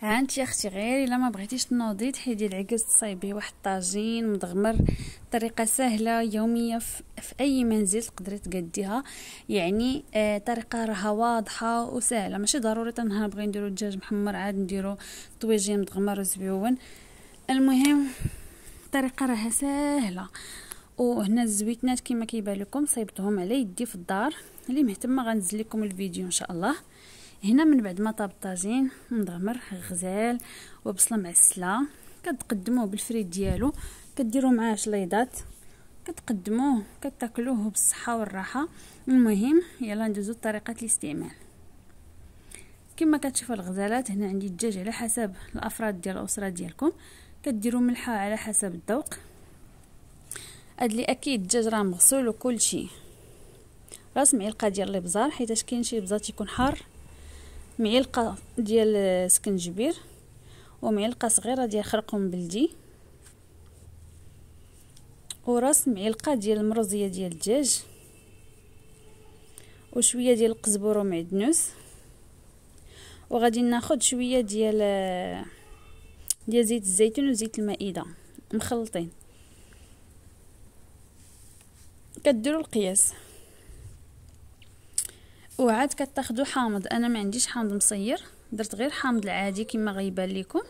ها انت يا اختي، غير الا ما بغيتيش تنوضي تحيدي العكز تصايبيه واحد الطاجين مدغمر. طريقه سهله يوميه في اي منزل تقدري تقديها. يعني طريقه راها واضحه وسهله، ماشي ضروري نبغي نديرو الدجاج محمر عاد نديرو طويجين مدغمر وزبيون. المهم الطريقه راها سهله. وهنا الزويتنات كما كيبان لكم صايبتهم على يدي في الدار. اللي مهتمه غنزل لكم الفيديو ان شاء الله. هنا من بعد ما طاب الطاجين مدغمر غزال وبصله معسله، كتقدموه بالفريت ديالو، كديروا معاه شليضات، كتقدموه كتاكلوه بالصحه والراحه. المهم يلا ندوزو لطريقه الاستعمال. كما كتشوفوا الغزالات، هنا عندي الدجاج على حسب الافراد ديال الاسره ديالكم، كديروا ملحه على حسب الذوق. هاد لي اكيد الدجاج راه مغسول وكل شيء. راس معلقه ديال الابزار حيت كاين شي بزار تيكون حار، معلقه ديال سكنجبير، ومعلقه صغيره ديال خرقوم بلدي، وراس معلقه ديال المرزيه ديال الدجاج، وشويه ديال القزبر ومعدنوس. وغادي ناخذ شويه ديال زيت الزيتون وزيت المائده مخلطين. كديروا القياس وعاد كتاخذوا حامض. انا ما عنديش حامض مصير، درت غير حامض العادي كما غيبان لكم،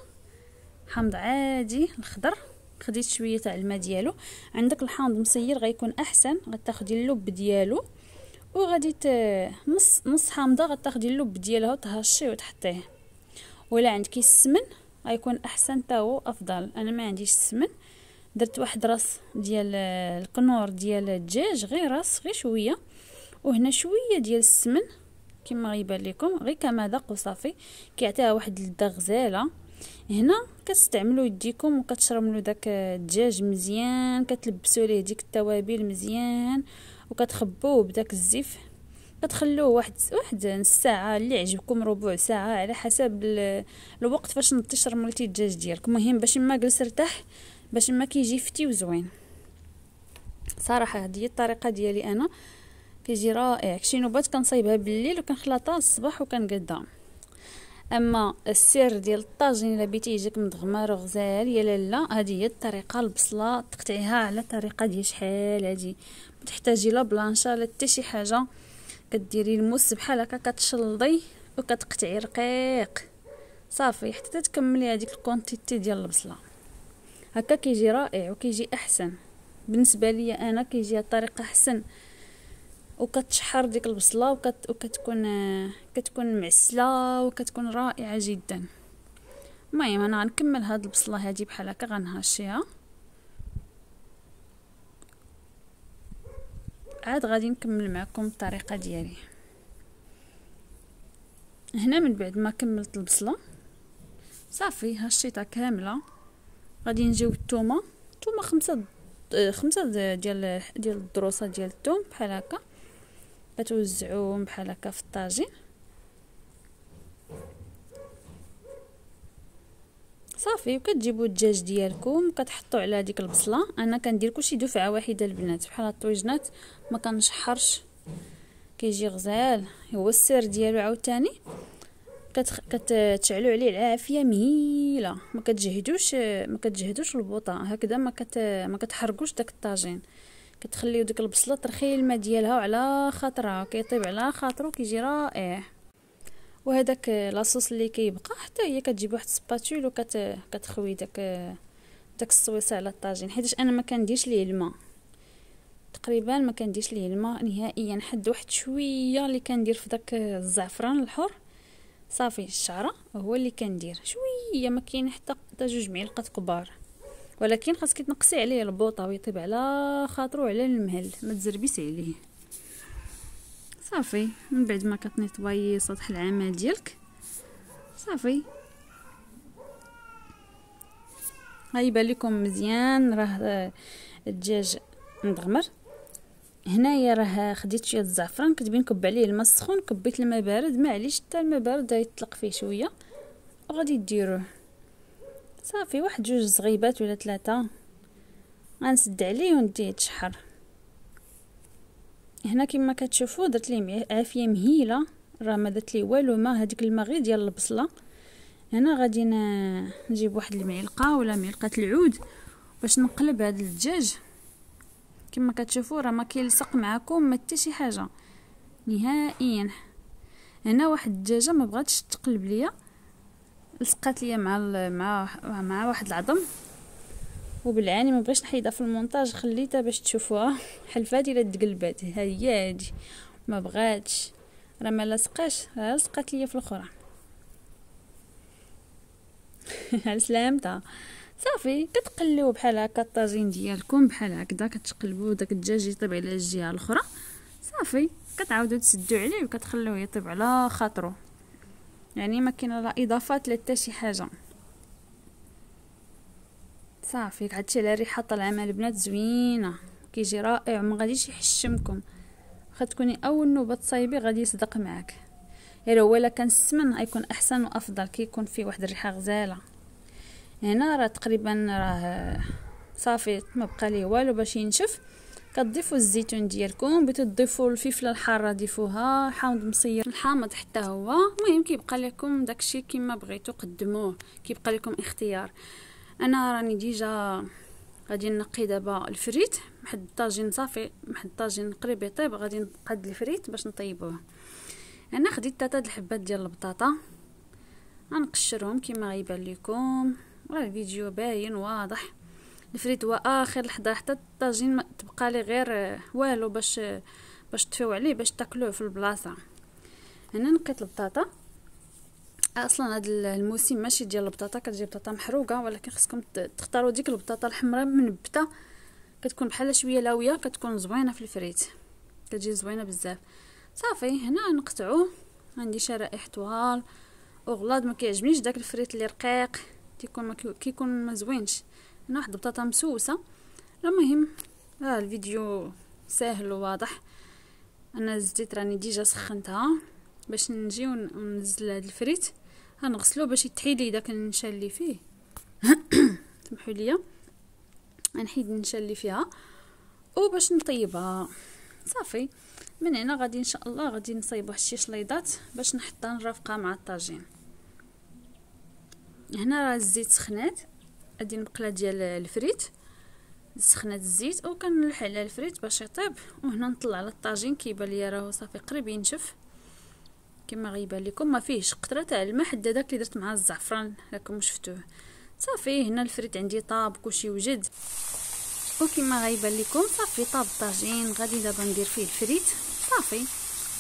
حامض عادي الخضر. خديت شويه تاع الماء ديالو. عندك الحامض مصير غيكون احسن، غتاخدي اللب ديالو وغادي نص حامضه غتاخدي اللب ديالها وتهشيه وتحطيه. ولا عندك السمن غيكون احسن تا هو افضل. انا ما عنديش السمن، درت واحد راس ديال القنور ديال الدجاج، غير راس غير شويه، وهنا شويه ديال السمن كما غيبان لكم، غير كمذاق وصافي، كيعطيها واحد اللذه غزاله. هنا كتستعملوا يديكم وكتشرملوا داك الدجاج مزيان، كتلبسوا ليه ديك التوابل مزيان وكتخبوه بداك الزيف. كتخلوه واحد نص ساعه اللي عجبكم، ربع ساعه على حسب الوقت فاش تشرملتي الدجاج ديالك. المهم باش ما جلس ارتاح، باش ما كيجي فتي وزوين. صراحه هذه الطريقه ديالي انا، كيجي رائع. شي نوبات كنصايبها بالليل وكنخلطها الصباح وكنقدها. اما السر ديال الطاجين الا بيتي يجيك مدغمر وغزال يا لاله، هذه هي الطريقه. البصله تقطعيها على طريقه ديال شحال هذه، ما تحتاجي لا بلانشا لا حتى شي حاجه. كديري الموس بحال هكا، كتشلضي وكتقطعي رقيق صافي حتى تكملي هذيك الكونتيتي ديال البصله. هكا كيجي رائع وكيجي احسن. بالنسبه لي انا كيجي الطريقه احسن، وكتشحر ديك البصله كتكون معسله وكتكون رائعه جدا. المهم انا غنكمل هاد البصله هذه بحال هكا، غنهاشيها عاد غادي نكمل معكم الطريقه ديالي. هنا من بعد ما كملت البصله صافي هشيتها كامله، غادي نجيو الثومه خمسة ديال الدروسه ديال الثوم بحال هكا، كتوزعوهم بحال هكا في الطاجين صافي. وكتجيبوا الدجاج ديالكم كتحطوا على ديك البصله. انا كندير كلشي دفعه واحده البنات، بحال الطويجنات ما كنشحرش، كيجي غزال. هو السر ديالو عاوتاني كتشعلوا عليه العافيه مهيله، ما كتجهدوش البوطه هكذا، ما كتحرقوش داك الطاجين. كتخليو ديك البصله ترخي الماء ديالها وعلى خاطرها، كيطيب على خاطرو كيجي رائع. وهذاك لاصوص اللي كيبقى حتى هي كتجيب واحد السباتول وكتخوي داك الصويصه على الطاجين، حيت انا ما كنديرش ليه الماء تقريبا، ما كنديرش ليه الماء نهائيا، حد واحد شويه اللي كندير في داك الزعفران الحر صافي. الشعره هو اللي كندير شويه، ما كاين حتى 2 معالق كبار، ولكن خاصك تنقصي عليه البوطه ويطيب على خاطرو على المهل، ما تزربيش عليه صافي. من بعد ما كتنيطواي سطح العمل ديالك صافي غيبان لكم مزيان راه الدجاج مدغمر. هنايا راه خديت شويه الزعفران، كتبين نكب عليه الماء السخون، كبيت الماء بارد، معليش حتى الماء بارد يطلق فيه شويه، وغادي ديروه صافي. واحد 2 زغيبات ولا 3 غنسد عليه ونديه يتشحر. هنا كما كتشوفوا درت ليه عافيه مهيله، راه ما درت ليه والو ما، هذيك الماء غير ديال البصله هنا غادي نجيب واحد المعلقه ولا معلقه العود باش نقلب هذا الدجاج. كما كتشوفوا راه ما كيلصق معكم ما حتى شي حاجه نهائيا. هنا واحد الدجاجه ما بغاتش تقلب ليا، لصقات ليا مع واحد العظم، وبالعاني ما بغيتش نحيدها في المونتاج، خليتها باش تشوفوها حلفات الا تقلبات. ها هي هادي ما بغاتش، راه ما لصقاش، راه لصقات ليا في الاخرى. على سلامتها. صافي كتقليو بحال هكا الطاجين ديالكم بحال هكذا، كتقلبوا داك الدجاج يطيب على الجهه الاخرى. صافي كتعاودوا تسدوا عليه وكتخلوه يطيب على خاطرو، يعني ما كاين لا اضافات لا حتى شي حاجه. صافي هادشي على ريحه طالعه مع البنات زوينه، كيجي رائع وما غاديش يحشمكم. واخا تكوني اول نوبه تصايبي غادي يصدق معاك، الا هو الا كان السمن غيكون احسن وافضل، كيكون فيه واحد الريحه غزاله. هنا راه تقريبا راه صافي ما بقى ليه والو باش ينشف. كتضيفوا الزيتون ديالكم، بغيتو تضيفوا الفلفله الحاره ضيفوها، حامض مصير الحامض حتى هو. المهم كيبقى لكم داكشي كما بغيتو قدموه، كيبقى لكم اختيار. انا راني ديجا غادي نقي دابا الفريت، محد الطاجين صافي، محد الطاجين قريب يطيب، غادي نقاد الفريت باش نطيبوه. انا خديت 3 الحبات ديال البطاطا، غنقشرهم كما غيبان لكم، راه الفيديو باين واضح. الفريت هو اخر لحظه، حتى الطاجين ما تبقى لي غير والو باش تطفيو عليه باش تاكلوه في البلاصه. هنا نقيت البطاطا. اصلا هذا الموسم ماشي ديال البطاطا، كتجي بطاطا محروقه، ولكن خصكم تختاروا ديك البطاطا الحمراء منبته، كتكون بحال شويه لاويه، كتكون زوينه في الفريت، كتجي زوينه بزاف. صافي هنا نقطعوه، عندي شرائح طوال وغلاض، ما كيعجبنيش داك الفريت اللي رقيق، كيكون ما زوينش. هنا واحد البطاطا مسوسه. المهم الفيديو سهل وواضح. انا الزيت راني ديجا سخنتها باش نجي وننزل هذا الفريت. غنغسلو باش يتحيد داك النشا اللي فيه. سمحوا لي غنحيد النشا اللي فيها وباش نطيبها. صافي من هنا غادي ان شاء الله غادي نصايبوا شي شليضات باش نحطها نرافقها مع الطاجين. هنا راه الزيت سخنات، هادي المقله ديال الفريت سخنات الزيت وكنلح على الفريت باش يطيب. وهنا نطلع على الطاجين، كيبان ليا راه صافي قريب ينشف كما غيبان لكم، ما فيهش قطره تاع الماء حتى داك اللي درت مع الزعفران راكم شفتوه. صافي هنا الفريت عندي طاب كلشي وجد، وكما غيبان لكم صافي طاب الطاجين. غادي دابا ندير فيه الفريت صافي،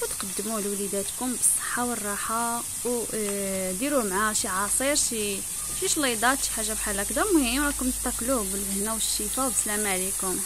وتقدموه لوليداتكم بالصحه والراحه، وديروه مع شي عصير، شي شليضات، شي حاجه بحال هكذا. المهم راكم تاكلوه بالهنا والشفا، وبسلامه عليكم.